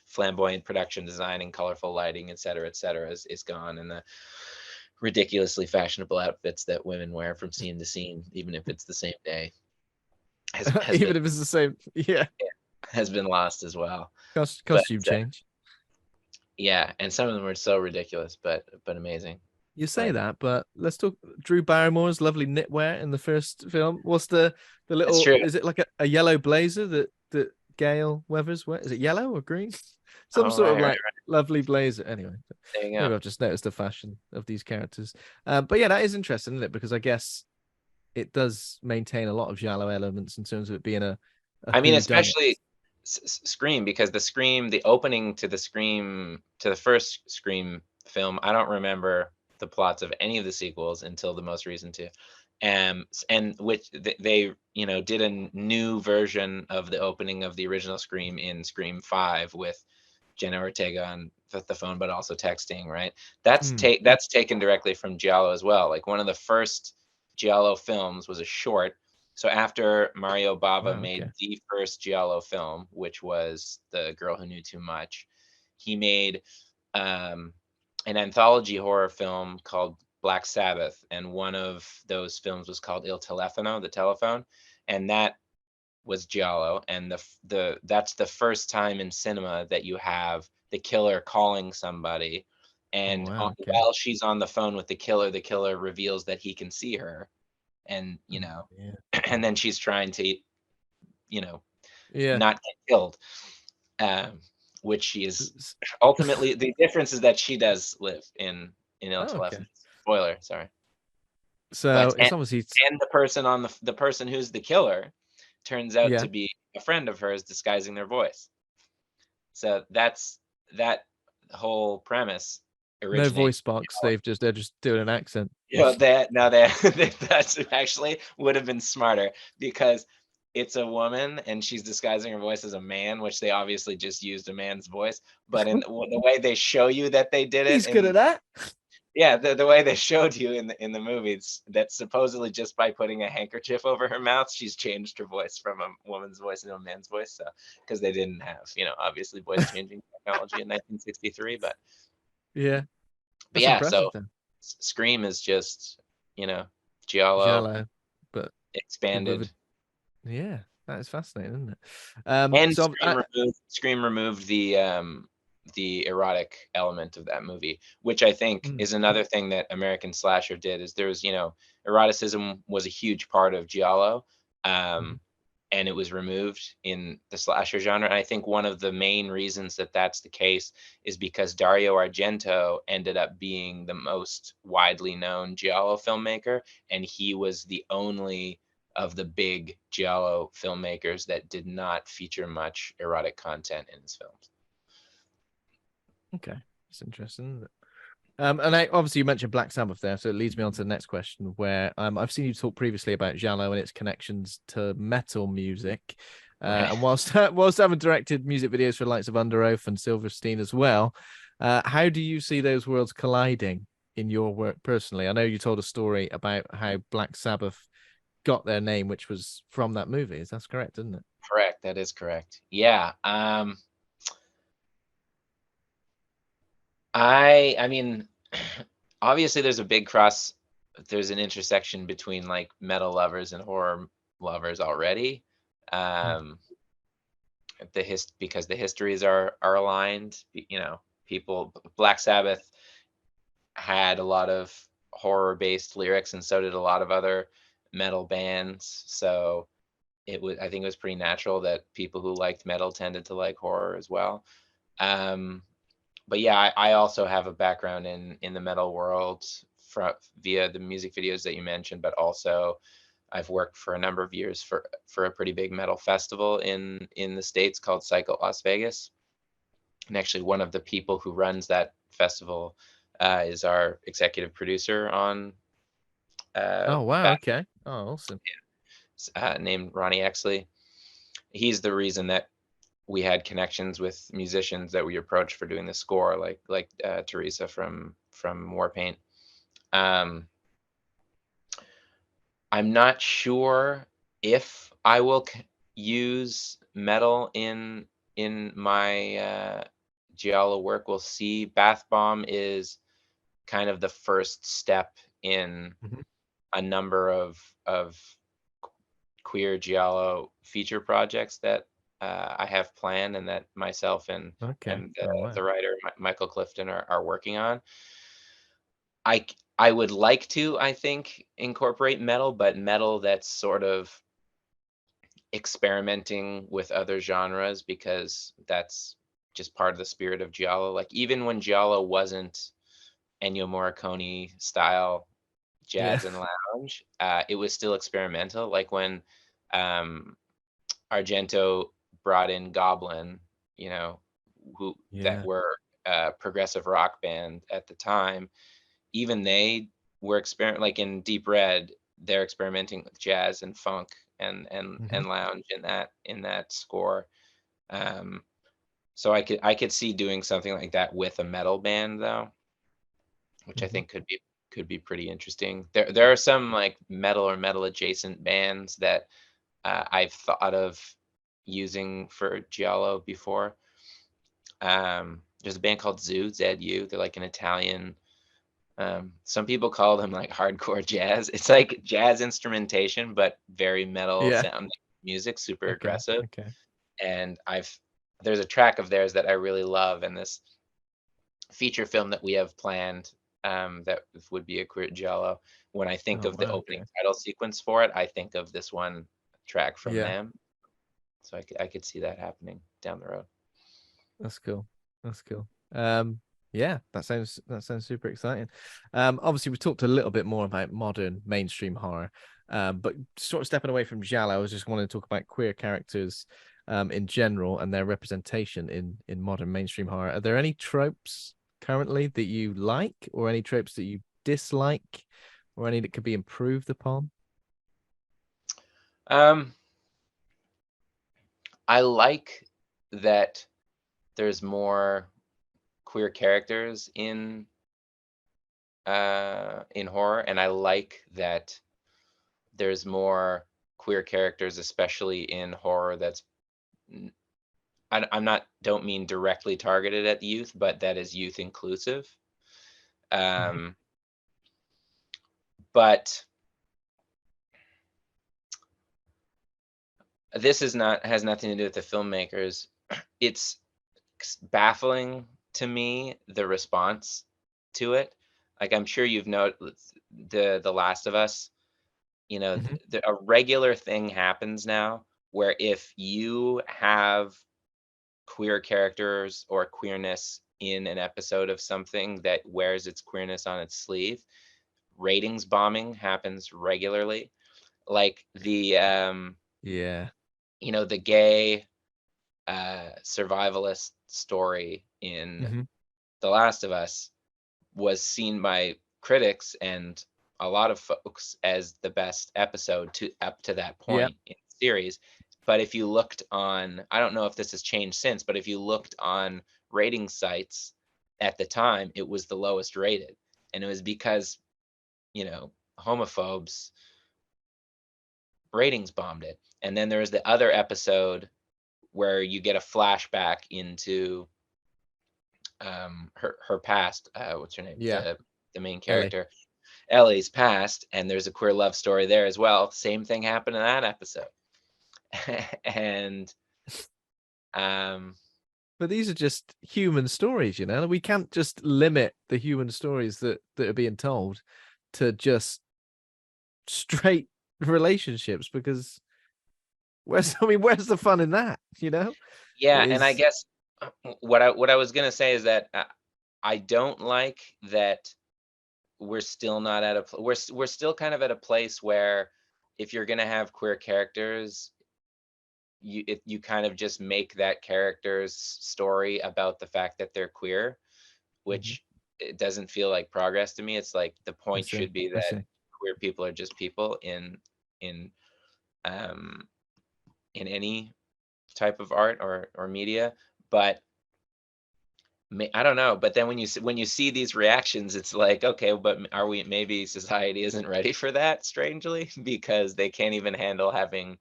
flamboyant production design and colorful lighting, et cetera, is gone, and the ridiculously fashionable outfits that women wear from scene to scene, even if it's the same day, has been Even if it's the same, yeah. has been lost as well. But Costume change. yeah, and some of them are so ridiculous, but amazing. You say Like that, but let's talk Drew Barrymore's lovely knitwear in the first film. What's the it's little? true. Is it like a yellow blazer that Gail Weathers wear? Is it yellow or green? Some Oh, sort of right, like right. lovely blazer. Anyway, There you go. maybe I've just noticed the fashion of these characters. But yeah, that is interesting, isn't it? Because I guess it does maintain a lot of giallo elements in terms of it being a I mean, who done it. especially Scream, because the opening to the first Scream film, I don't remember the plots of any of the sequels until the most recent two. And which they did a new version of the opening of the original Scream in Scream 5 with Jenna Ortega on the phone, but also texting, right? Mm. That's taken directly from Giallo as well. Like one of the first Giallo films was a short. So after Mario Bava Wow. made Okay. the first Giallo film, which was The Girl Who Knew Too Much, he made um, an anthology horror film called Black Sabbath, and one of those films was called Il Telefono, the telephone, and that was Giallo, and that's the first time in cinema that you have the killer calling somebody, Oh and wow. Okay. while she's on the phone with the killer reveals that he can see her, and Oh, yeah. and then she's trying to you know Yeah. not get killed, um, which she is ultimately. The difference is that she does live in Il Oh, okay. Telefono. Spoiler, sorry, So but it's obviously and the person on the person who's the killer turns out yeah. to be a friend of hers disguising their voice. So that's that whole premise No originates. voice box. They're just doing an accent. That now that that's actually would have been smarter because it's a woman and she's disguising her voice as a man, which they obviously just used a man's voice. But in the way they show you that they did it, He's good and at that. yeah, the way they showed you in the movies, that supposedly just by putting a handkerchief over her mouth, she's changed her voice from a woman's voice to a man's voice. So because they didn't have, obviously voice changing technology in 1963, Yeah, but that's yeah, impressive so then. Scream is just, you know, Giallo Giallo, but with a expanded. yeah, that is fascinating, isn't it? And So Scream removed the erotic element of that movie, which I think mm, is another thing that American Slasher did. Is there was, eroticism was a huge part of Giallo, mhm. um, and it was removed in the slasher genre. And I think one of the main reasons that that's the case is because Dario Argento ended up being the most widely known Giallo filmmaker, and he was the only of the big Giallo filmmakers that did not feature much erotic content in his films. Okay, that's interesting. And obviously you mentioned Black Sabbath there, so it leads me on to the next question, where I've seen you talk previously about Giallo and its connections to metal music. Right. And whilst having directed music videos for the likes of Under Oath and Silverstein as well, how do you see those worlds colliding in your work personally? I know you told a story about how Black Sabbath got their name, which was from that movie. That's correct, isn't it? Correct. That is correct. Yeah. I mean, obviously there's an intersection between like metal lovers and horror lovers already. Um, because the histories are aligned, Black Sabbath had a lot of horror based lyrics, and so did a lot of other metal bands. So I think it was pretty natural that people who liked metal tended to like horror as well. But yeah, I also have a background in the metal world via the music videos that you mentioned, but also I've worked for a number of years for a pretty big metal festival in the States called Psycho Las Vegas. And actually, one of the people who runs that festival is our executive producer on Oh wow, okay. Oh, awesome. named Ronnie Exley. He's the reason that we had connections with musicians that we approached for doing the score, like Teresa from Warpaint. I'm not sure if I will use metal in my Giallo work. We'll see. Bath Bomb is kind of the first step in Mhm. a number of queer Giallo feature projects that I have planned, and that myself Okay. and Oh wow. the writer Michael Clifton are working on. I would like to, I think, incorporate metal, but metal that's sort of experimenting with other genres, because that's just part of the spirit of Giallo. Like even when Giallo wasn't Ennio Morricone style Yeah. jazz and lounge, it was still experimental. Like when um, Argento brought in Goblin, you know, who that Yeah. were a progressive rock band at the time. Even they were like in Deep Red, they're experimenting with jazz and funk Hmm. and lounge in that score. Um, so I could see doing something like that with a metal band though, which I Hmm. think could be pretty interesting. There are some like metal or metal adjacent bands that I've thought of using for Giallo before. There's a band called ZU. They're like an Italian. Some people call them like hardcore jazz. It's like jazz instrumentation, but very metal Yeah. sound music, super Okay. aggressive. Okay. And there's a track of theirs that I really love, and this feature film that we have planned, that would be a queer Giallo. When I think Oh of the wow. opening Okay. title sequence for it, I think of this one track from Yeah. them. So I could see that happening down the road. That's cool. That's cool. Yeah, that sounds super exciting. Obviously we talked a little bit more about modern mainstream horror. But sort of stepping away from Giallo, I was just wanting to talk about queer characters in general and their representation in modern mainstream horror. Are there any tropes currently that you like, or any tropes that you dislike, or any that could be improved upon? Um, I like that there's more queer characters in horror, and I like that there's more queer characters, especially in horror that's n- I'm not don't mean directly targeted at youth, but that is youth inclusive. Mhm. Um, but this is not has nothing to do with the filmmakers. It's baffling to me, the response to it. Like I'm sure you've noticed the Last of Us. Mhm. A regular thing happens now where if you have queer characters or queerness in an episode of something that wears its queerness on its sleeve, ratings bombing happens regularly. like Yeah. the gay survivalist story in Hmm. The Last of Us was seen by critics and a lot of folks as the best episode to up to that Yeah. point in the series. But if you looked on, I don't know if this has changed since, but if you looked on rating sites at the time, it was the lowest rated. And it was because, homophobes ratings bombed it. And then there was the other episode where you get a flashback into her past. What's her name? Yeah. The main Ellie. character, Ellie's past, and there's a queer love story there as well. Same thing happened in that episode. And um But these are just human stories, you know. We can't just limit the human stories that are being told to just straight relationships, because where's the fun in that, you know? yeah, It and I is. guess what I was gonna say is that I don't like that we're still not at a we're still kind of at a place where if you're gonna have queer characters, you kind of just make that character's story about the fact that they're queer, Mhm. which it doesn't feel like progress to me. It's like the I point see. should be I that see. queer people are just people in um in any type of art or media. But I don't know. But then when you see these reactions, it's like, okay, but are we, maybe society isn't ready for that, strangely, because they can't even handle having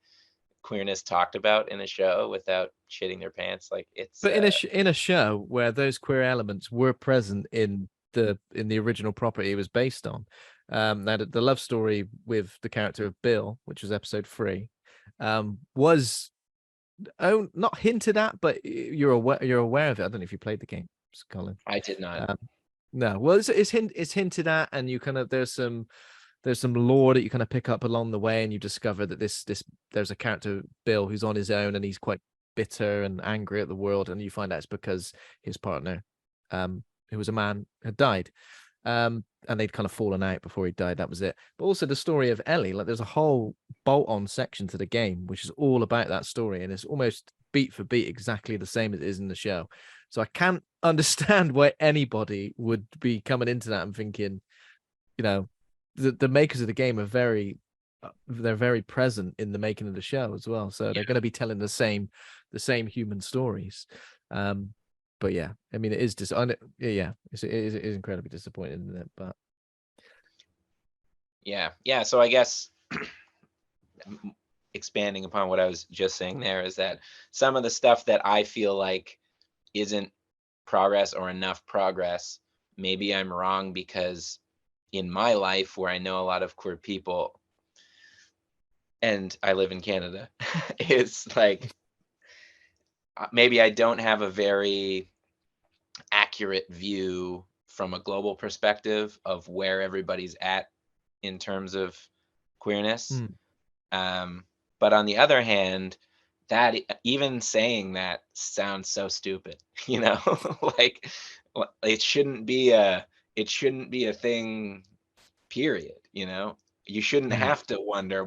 queerness talked about in a show without shitting their pants. Like it's But in a show where those queer elements were present in the original property it was based on, now the love story with the character of Bill, which was episode 3, was not hinted at, but you're aware of it. I don't know if you played the game, Colin. I did not. Um, no, well, it's hinted at, and you kind of there's some lore that you kind of pick up along the way, and you discover that this there's a character, Bill, who's on his own, and he's quite bitter and angry at the world, and you find out it's because his partner, who was a man, had died. And they'd kind of fallen out before he died. That was it. But also the story of Ellie, like there's a whole bolt-on section to the game which is all about that story, and it's almost beat for beat exactly the same as it is in the show. So I can't understand why anybody would be coming into that and thinking, you know, the makers of the game are they're very present in the making of the show as well. So they're going to be telling the same human stories. But yeah, I mean, it is just yeah, it is incredibly disappointing, isn't it? But Yeah. So I guess expanding upon what I was just saying there is that some of the stuff that I feel like isn't progress or enough progress, maybe I'm wrong, because in my life where I know a lot of queer people and I live in Canada, it's like maybe I don't have a very accurate view from a global perspective of where everybody's at in terms of queerness. mm, Um, but on the other hand, that even saying that sounds so stupid, like it shouldn't be a thing, period. You shouldn't mm. have to wonder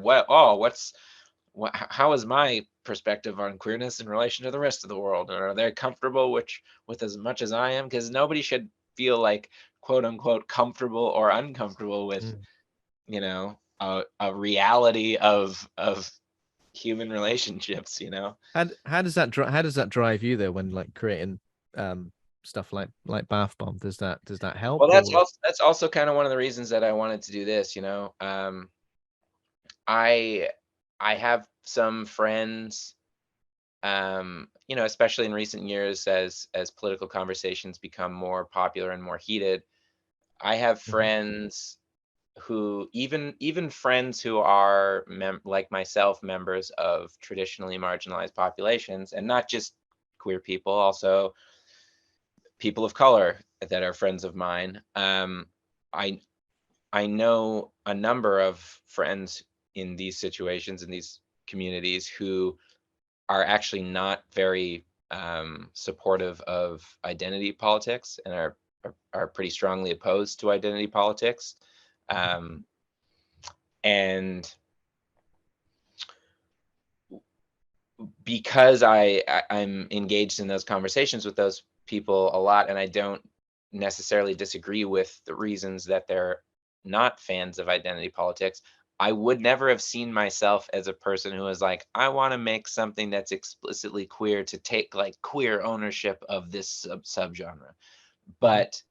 how is my perspective on queerness in relation to the rest of the world, and are they comfortable with as much as I am? Because nobody should feel like quote unquote comfortable or uncomfortable with Mm. a reality of human relationships. How does that drive you though when like creating stuff like Bath Bomb? Does that help Well, or? that's also kind of one of the reasons that I wanted to do this. I I have some friends, especially in recent years as political conversations become more popular and more heated. I have Mhm. friends who, even friends who are like myself, members of traditionally marginalized populations, and not just queer people, also people of color that are friends of mine. I I know a number of friends in these situations, in these communities, who are actually not very supportive of identity politics, and are pretty strongly opposed to identity politics. Mhm. Um, and because I'm engaged in those conversations with those people a lot, and I don't necessarily disagree with the reasons that they're not fans of identity politics. I would never have seen myself as a person who was like, I want to make something that's explicitly queer to take like queer ownership of this subgenre. Mhm. But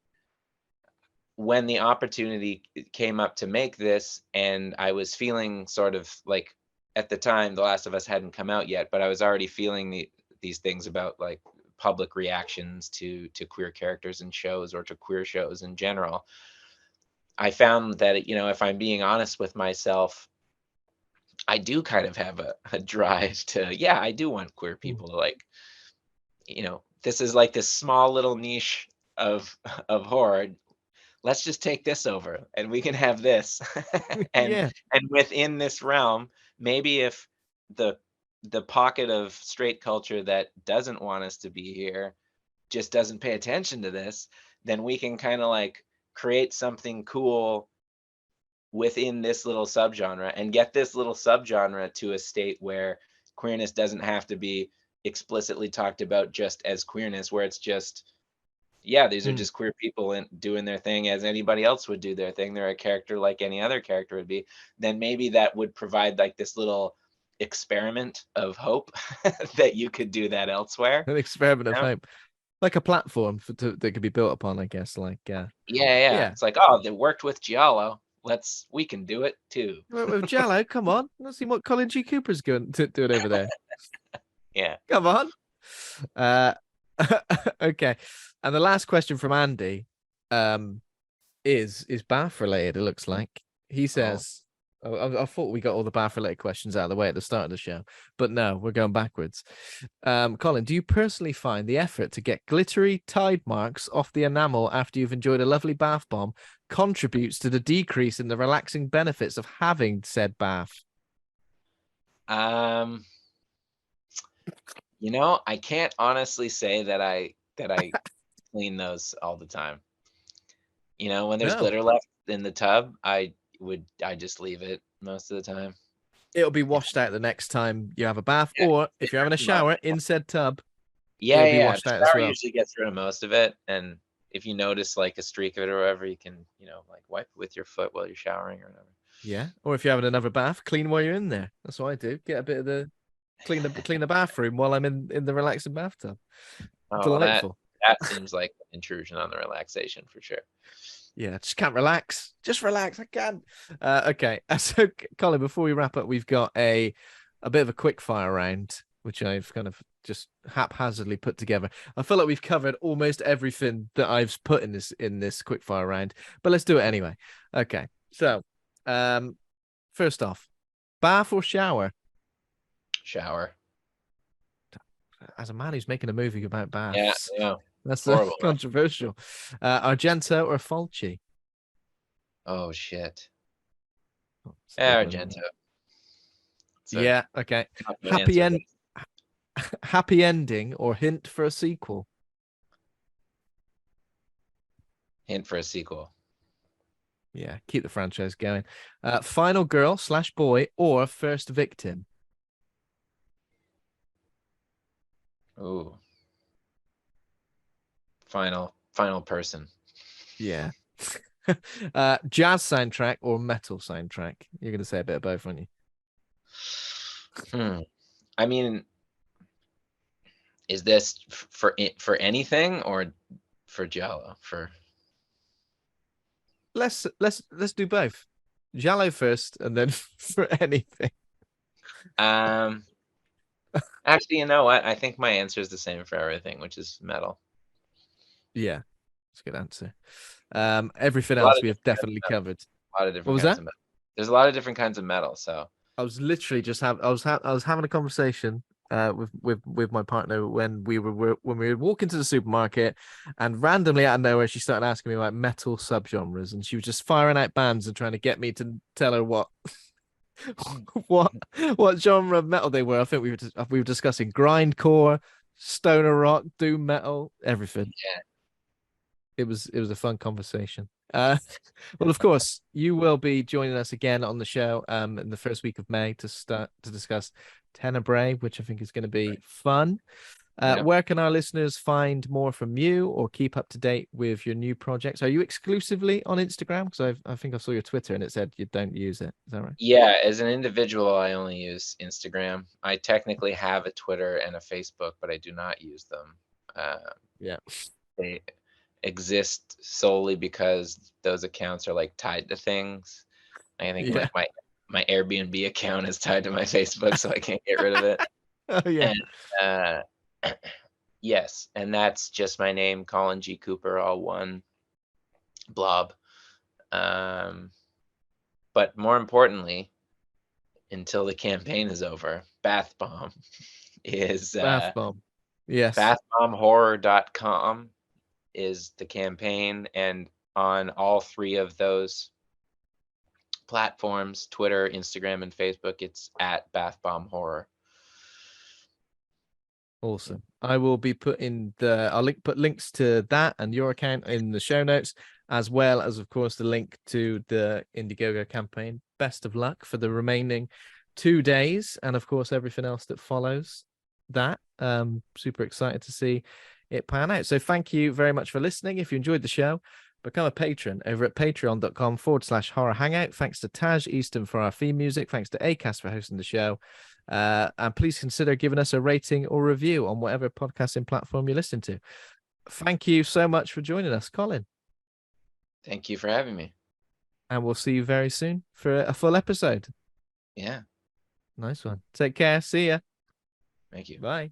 when the opportunity came up to make this, and I was feeling sort of like, at the time The Last of Us hadn't come out yet, but I was already feeling these things about like public reactions to queer characters in shows, or to queer shows in general. I found that, if I'm being honest with myself, I do kind of have a drive to, yeah, I do want queer Mm. people to like, this is like this small little niche of of horror. Let's just take this over and we can have this. and Yeah. and within this realm, maybe if the the pocket of straight culture that doesn't want us to be here just doesn't pay attention to this, then we can kind of like create something cool within this little subgenre, and get this little subgenre to a state where queerness doesn't have to be explicitly talked about just as queerness, where it's just, yeah, these are Mm. just queer people and doing their thing as anybody else would do their thing. They're a character like any other character would be. Then maybe that would provide like this little experiment of hope that you could do that elsewhere. An experiment You of know? hope, like a platform that could be built upon, I guess. Like, Yeah, yeah. yeah. It's like, oh, they worked with Giallo. We can do it too. With Giallo, come on, let's see what Colin G Cooper's going to doing over there. Yeah. Come on. Uh, okay. And the last question from Andy, um, is Bath related. It looks like he Oh. says. I thought we got all the Bath related questions out of the way at the start of the show, but no, we're going backwards. Colin, do you personally find the effort to get glittery tide marks off the enamel after you've enjoyed a lovely bath bomb contributes to the decrease in the relaxing benefits of having said bath? Um, I can't honestly say that I clean those all the time. When there's No, glitter left in the tub, I just leave it most of the time. it'll be If washed out the next time you have a bath, Yeah, or if it you're having a happens all shower the in time. said tub, Yeah, it'll yeah, be yeah, washed the out as shower well. usually gets rid of most of it, and if you notice, like, a streak of it or whatever, you can, like, wipe it with your foot while you're showering or whatever. Yeah, or if you're having another bath, clean while you're in there. That's what I do. Get a bit of the clean the bathroom while I'm in the relaxing bathtub. Oh, well, that Delightful. that seems like an intrusion on the relaxation for sure. Yeah, just can't relax. Just relax. I can't. Okay. So, Colin, before we wrap up, we've got a bit of a quick fire round, which I've kind of just haphazardly put together. I feel like we've covered almost everything that I've put in this quick fire round, but let's do it anyway. Okay. So, first off, bath or shower? Shower. As a man who's making a movie about Yeah, baths, yeah. that's Horrible, man. controversial. Argento or Fulci? Oh, shit. Oh, it's a big Yeah, one, isn't Argento. it? It's a Yeah. Okay. tough one to Happy answer, but end. Happy ending or hint for a sequel? hint for a sequel. Yeah, keep the franchise going. Final girl slash boy or first victim? Ooh. Final person. Yeah. Jazz soundtrack or metal soundtrack? You're gonna say a bit of both, aren't you? I mean, is this for anything, or for Giallo? Let's do both. Giallo first, and then for anything. Um, actually, you know what? I think my answer is the same for everything, which is metal. Yeah, that's a good answer. Everything A lot else of we have different kinds of definitely metal. covered. A lot of What different was kinds that? of metal. There's a lot of different kinds of metal, so I was literally just I was having a conversation with my partner when when we would walk into the supermarket, and randomly out of nowhere she started asking me about metal subgenres, and she was just firing out bands and trying to get me to tell her what what what genre of metal they were. I think we were discussing grindcore, stoner rock, doom metal, everything. yeah. It was a fun conversation. Well, of course, you will be joining us again on the show in the first week of May to start to discuss Tenebrae, which I think is going to be fun. Yeah. Where can our listeners find more from you or keep up to date with your new projects? Are you exclusively on Instagram? Because I think I saw your Twitter and it said you don't use it. Is that right? Yeah, as an individual, I only use Instagram. I technically have a Twitter and a Facebook, but I do not use them. Yeah. They exist solely because those accounts are like tied to things. I think Yeah. my Airbnb account is tied to my Facebook, so I can't get rid of it. Oh, yeah. And uh, yes, and that's just my name, Colin G Cooper, all one blob. But more importantly, until the campaign is over, Bath Bomb is Bath bomb. Yes. bathbombhorror.com is the campaign, and on all three of those platforms, Twitter, Instagram, and Facebook, it's at Bath Bomb Horror. Awesome. I will be putting put links to that and your account in the show notes, as well as, of course, the link to the Indiegogo campaign. Best of luck for the remaining 2 days, and of course everything else that follows that. Super excited to see it pan out. So thank you very much for listening. If you enjoyed the show, become a patron over at patreon.com/horror hangout. Thanks to Taj Easton for our theme music. Thanks to Acast for hosting the show. And please consider giving us a rating or review on whatever podcasting platform you listen to. Thank you so much for joining us, Colin. Thank you for having me. And we'll see you very soon for a full episode. Yeah. Nice one. Take care. See ya. Thank you. Bye.